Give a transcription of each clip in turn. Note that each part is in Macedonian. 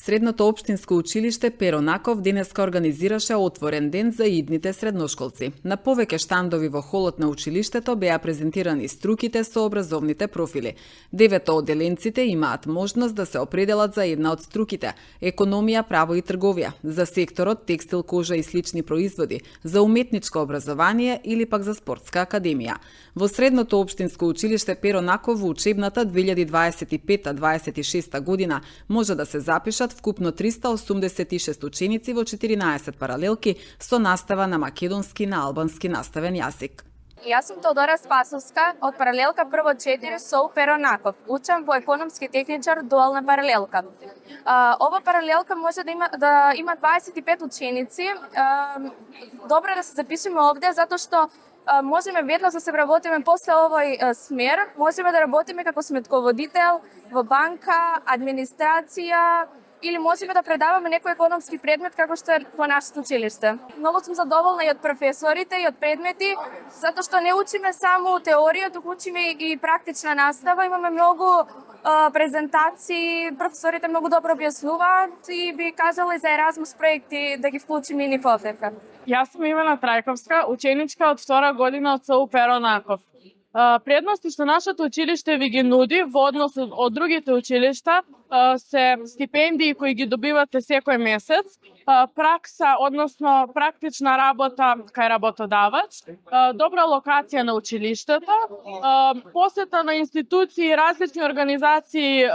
Средното општинско училиште Перо Наков денеска организираше отворен ден за идните средношколци. На повеќе штандови во холот на училиштето беа презентирани струките со образовните профили. 9 одделенците имаат можност да се определат за една од струките – економија, право и трговија, за секторот текстил, кожа и слични производи, за уметничко образование или пак за спортска академија. Во Средното општинско училиште Перо Наков во учебната 2025-26 година може да се запишат вкупно 386 ученици во 14 паралелки со настава на македонски на албански наставен јазик. Јас сум Теодора Спасовска од паралелка прво 4 со Перо Наков. Учам во економски техничар дуална паралелка. Ова паралелка може да има 25 ученици. Добро да се запишеме овде затоа што можеме веднаш да се вработиме после овој смер, можеме да работиме како сметководител во банка, администрација или можеме да предаваме некој економски предмет како што е во нашето училиште. Многу сум задоволна и од професорите и од предмети, затоа што не учиме само теорија, туку учиме и практична настава. Имаме многу презентации, професорите многу добро објаснуваат и би кажала и за Еразмус проекти да ги вклучиме и нив овдека. Јас сум Ивана Трајковска, ученичка од втора година од СУ Перо Наков. Предности што нашето училиште ви ги нуди во однос од другите училишта се стипендии кои ги добивате секој месец, пракса, односно практична работа кај работодавач, добра локација на училиштето, посета на институции и различни организации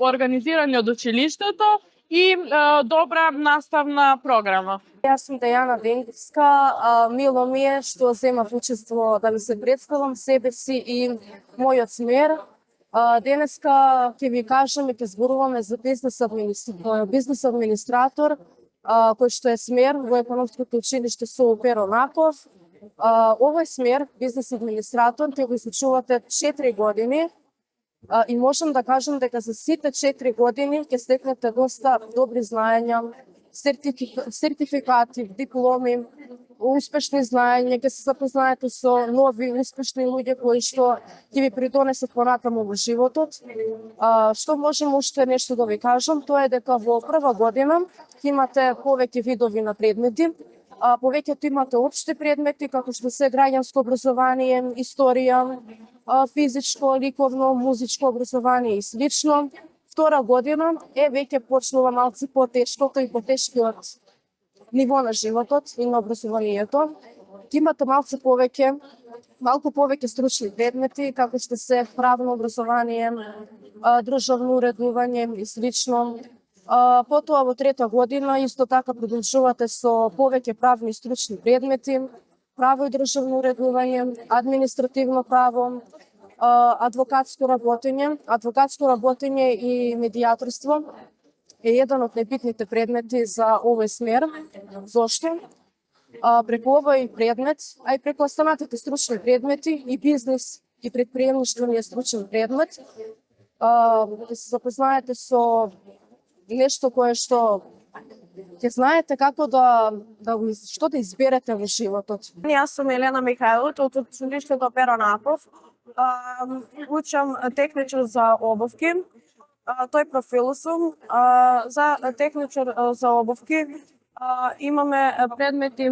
организирани од училиштето и добра наставна програма. Јас сум Дејана Венгивска, мило ми е што земав учество да ви се представам себе си и мојот смер. Денеска ќе ви кажам и ќе зборуваме за бизнес администратор, кој што е смер во економското училиште СУ Перо Наков. Овој смер, бизнес администратор, ќе го изучувате 4 години и можам да кажам дека за сите 4 години ќе стекнете доста добри знаења, сертификати, дипломи, успешни знаења, ќе се запознаете со нови успешни луѓе кои што ќе ви придонесат понатаму во животот. Што можам уште нешто да ви кажам, тоа е дека во прва година ќе имате повеќе видови на предмети. Повеќето имате општи предмети, како што се граѓанско образование, историја, физичко, ликовно, музичко образование и слично. Втора година веќе почнува малку потешкото и потешкиот ниво на животот и на образованието. Имате малку повеќе стручни предмети, како што се правно образование, државно уредување и слично. Потоа во трета година исто така продолжувате со повеќе правни и стручни предмети, право и државно уредување, административно право, адвокатско работење и медијаторство е еден од најбитните предмети за овој смер. Зошто? Преку овој предмет, а и преку останатите стручни предмети и бизнес и предприемништвениот стручен предмет, да се запознаете со нешто кое што ќе знаете како што да изберете во животот. Јас сум Елена Михајлот од училиштето Перо Наков. Учам техничар за обувки. Тој профил сум. За техничар за обувки имаме предмети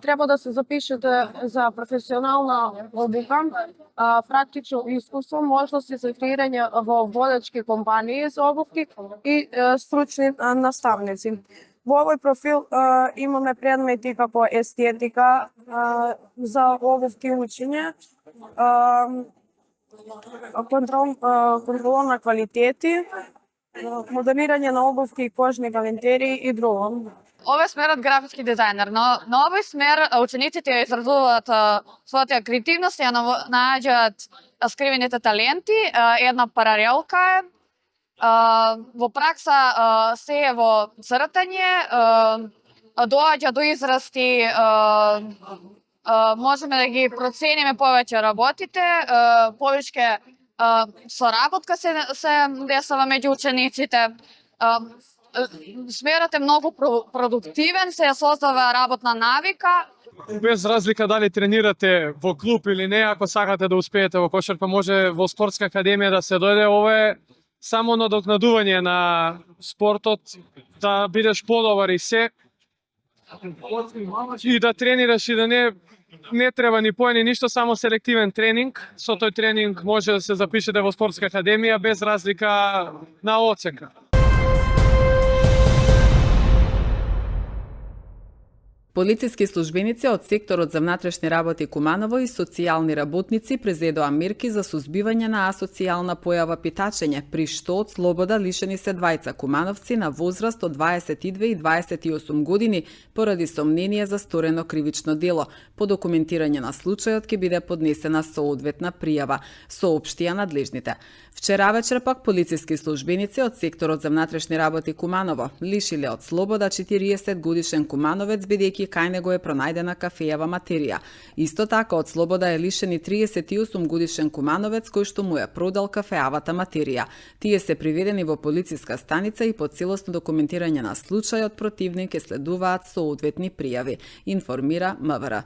треба да се запишете за професионална обука, практично искуство, можности за креирање во водечки компании за обувки и стручни наставници. Во овој профил имаме предмети како естетика, за обувки учење, контрол на квалитети, моделирање на обувки и кожни галантерии и друго. Ова е смерот графички дизајнер, но на овој смер учениците ја изразуваат својата креативност, ја наоѓаат скривените таленти, една паралелка е. Во пракса се е во цртање, доаѓа до израсти, можеме да ги процениме повеќе работите, повеќе соработка се десава меѓу учениците. Смерот е многу продуктивен, се создава работна навика. Без разлика дали тренирате во клуб или не, ако сакате да успеете во кошарка, може во спортска академија да се дојде. Ова е само надокнадување на спортот, да бидеш подобар и се, и да тренираш и да не треба ни поени ништо, само селективен тренинг. Со тој тренинг може да се запишете во спортска академија без разлика на оценка. Полициски службеници од секторот за внатрешни работи Куманово и социјални работници презедоа мерки за сузбивање на асоцијална појава питачење, при што од слобода лишени се двајца кумановци на возраст од 22 и 28 години поради сомнение за сторено кривично дело. По документирање на случајот ќе биде поднесена соодветна пријава, соопштија надлежните. Вчера вечер пак полициски службеници од секторот за внатрешни работи Куманово лишиле од слобода 40 годишен кумановец бидејќи кај него е пронајдена кафејава материја. Исто така од слобода е лишен и 38 годишен кумановец кој што му е продал кафејавата материја. Тие се приведени во полициска станица и по целосно документирање на случајот против нив ќе следуваат соодветни пријави, информира МВР.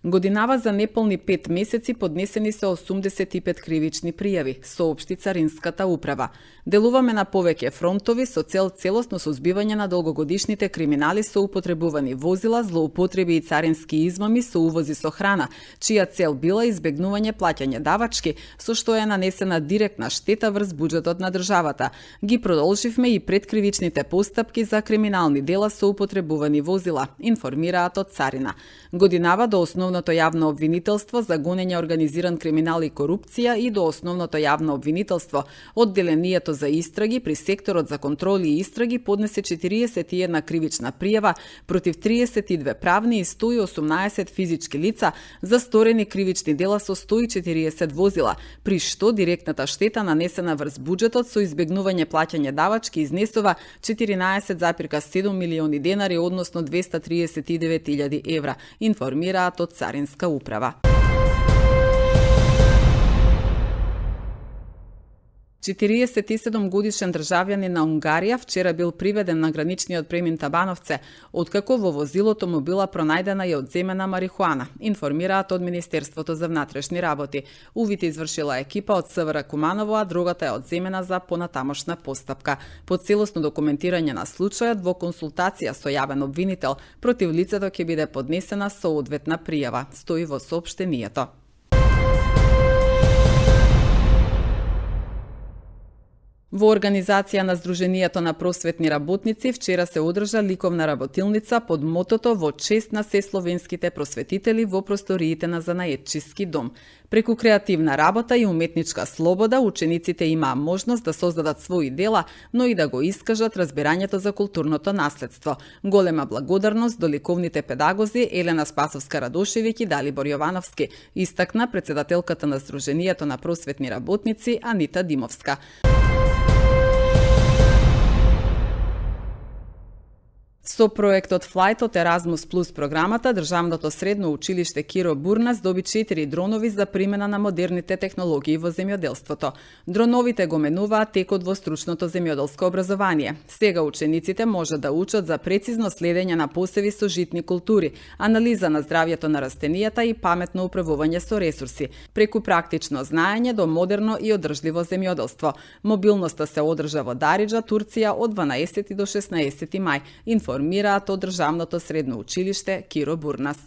Годинава за неполни 5 месеци поднесени се 85 кривични пријави, соопшти Царинската управа. Делуваме на повеќе фронтови со цел целосно сузбивање на долгогодишните криминали со употребувани возила, злоупотреби и царински измами со увози со храна, чија цел била избегнување плаќање давачки, со што е нанесена директна штета врз буџетот на државата. Ги продолживме и предкривичните постапки за криминални дела со употребувани возила, информираат од Царина. Годинава до основното јавно обвинителство за гонење организиран криминал и корупција и до основното јавно обвинителство одделението за истраги при секторот за контроли и истраги поднесе 41 кривична пријава против 32 правни и 118 физички лица за сторени кривични дела со 140 возила, при што директната штета нанесена врз буџетот со избегнување плаќање давачки изнесува 14,7 милиони денари, односно 239.000 евра, информираат од Царинска управа. 47 годишен државјанин на Унгарија вчера бил приведен на граничниот премин Табановце, откако во возилото му била пронајдена и одземена марихуана, информираат од Министерството за внатрешни работи. Увид извршила екипа од СВР Куманово, а другата е одземена за понатамошна постапка. По целосно документирање на случајот во консултација со јавен обвинител против лицето ќе биде поднесена соодветна пријава, стои во соопштението. Во организација на Сдруженијето на просветни работници вчера се одржа ликовна работилница под мотото во чест на сесловенските просветители во просториите на Занаетчиски дом. Преку креативна работа и уметничка слобода, учениците имаа можност да создадат своји дела, но и да го искажат разбирањето за културното наследство. Голема благодарност до ликовните педагози Елена Спасовска-Радошевиќ и Далибор Јовановски, истакна председателката на Сдруженијето на просветни работници Анита Димовска. Со проектот Flight од Erasmus Plus програмата, Државното средно училиште Киро Бурнас доби 4 дронови за примена на модерните технологии во земјоделството. Дроновите го менуваат текот во стручното земјоделско образование. Сега учениците може да учат за прецизно следење на посеви со житни култури, анализа на здравјето на растенијата и паметно управување со ресурси, преку практично знаење до модерно и одржливо земјоделство. Мобилноста се одржа во Дариџа, Турција од 12 до 16 мај, информираат од Државното средно училиште Киро Бурнас.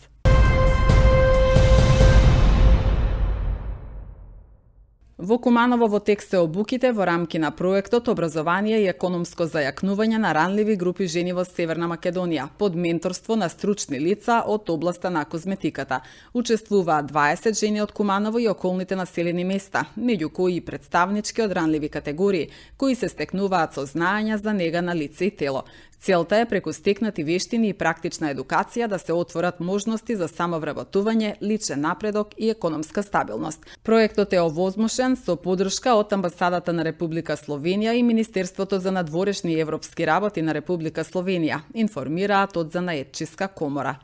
Во Куманово во тек се обуките во рамки на проектот Образование и економско зајакнување на ранливи групи жени во Северна Македонија, под менторство на стручни лица од областа на козметиката. Учествуваат 20 жени од Куманово и околните населени места, меѓу кои и представнички од ранливи категории, кои се стекнуваат со знаења за нега на лице и тело. Целта е преку стекнати вештини и практична едукација да се отворат можности за самовработување, личен напредок и економска стабилност. Проектот е овозможен со поддршка од Амбасадата на Република Словенија и Министерството за надворешни и европски работи на Република Словенија, информираат од Занаетчиска комора.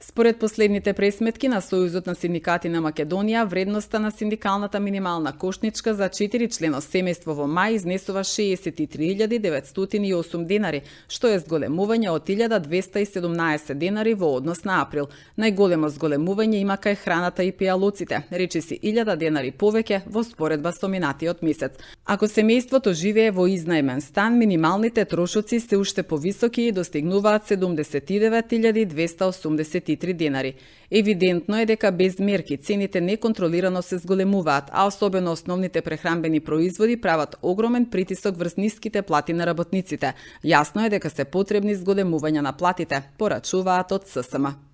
Според последните пресметки на Сојузот на синдикати на Македонија, вредноста на синдикалната минимална кошничка за 4-члено семејство во мај изнесува 63.908 денари, што е зголемување од 1.217 денари во однос на април. Најголемо зголемување има кај храната и пијалоците, речиси 1000 денари повеќе во споредба со минатиот месец. Ако семејството живее во изнаемен стан, минималните трошоци се уште повисоки и достигнуваат 79.283 денари. Евидентно е дека без мерки цените неконтролирано се зголемуваат, а особено основните прехранбени производи прават огромен притисок врз ниските плати на работниците. Јасно е дека се потребни зголемувања на платите, порачуваат од ССМ.